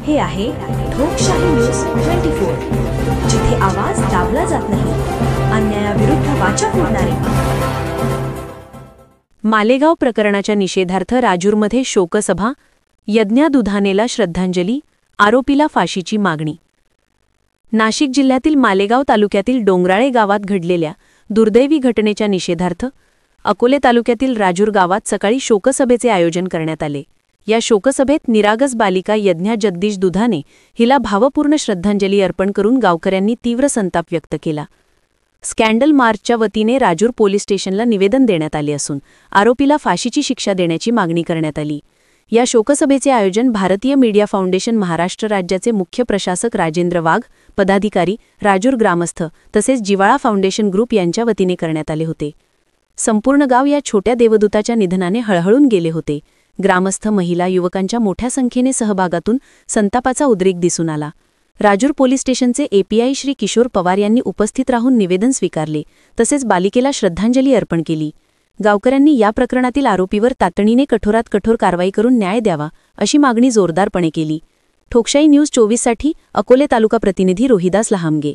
हे आहे ठोकशाही न्यूज 24, जिथे आवाज दाबला जात नाही, अन्यायाविरुद्ध वाचा फोडणारे। मालेगाव प्रकरणाच्या निषेधार्थ राजूरमध्ये शोकसभा, यज्ञा दुधानेला श्रद्धांजली, आरोपीला फाशीची मागणी। नाशिक जिल्ह्यातील मालेगाव तालुक्यातील डोंगराळे गावात घडलेल्या दुर्दैवी घटनेच्या निषेधार्थ अकोले तालुक्यातील राजूर गावात सकाळी शोकसभेचे आयोजन करण्यात आले। या शोकसभेत निरागस बालिका यज्ञा जगदीश दुधाने हिला भावपूर्ण श्रद्धांजली अर्पण करून गावकऱ्यांनी तीव्र संताप व्यक्त केला। स्कॅन्डल मार्चच्या वतीने राजूर पोलीस स्टेशनला निवेदन देण्यात आले असून आरोपीला फाशीची शिक्षा देण्याची मागणी करण्यात आली। या शोकसभेचे आयोजन भारतीय मीडिया फाउंडेशन महाराष्ट्र राज्याचे मुख्य प्रशासक राजेंद्र वाघ, पदाधिकारी, राजूर ग्रामस्थ तसेच जिवाळा फाउंडेशन ग्रुप यांच्या वतीने करण्यात आले होते। संपूर्ण गाव या छोट्या देवदूताच्या निधनाने हळहळून गेले होते। ग्रामस्थ, महिला, युवकांच्या मोठ्या संख्येने सहभागातून संतापाचा उद्रेक दिसून आला। राजूर पोलीस स्टेशनचे एपीआय श्री किशोर पवार यांनी उपस्थित राहून निवेदन स्वीकारले तसेच बालिकेला श्रद्धांजली अर्पण केली। गावकऱ्यांनी या प्रकरणातील आरोपीवर तातडीने कठोरात कठोर कारवाई करून न्याय द्यावा अशी मागणी जोरदारपणे केली। ठोकशाही न्यूज 24 साठी अकोले तालुका प्रतिनिधी रोहिदास लहामगे।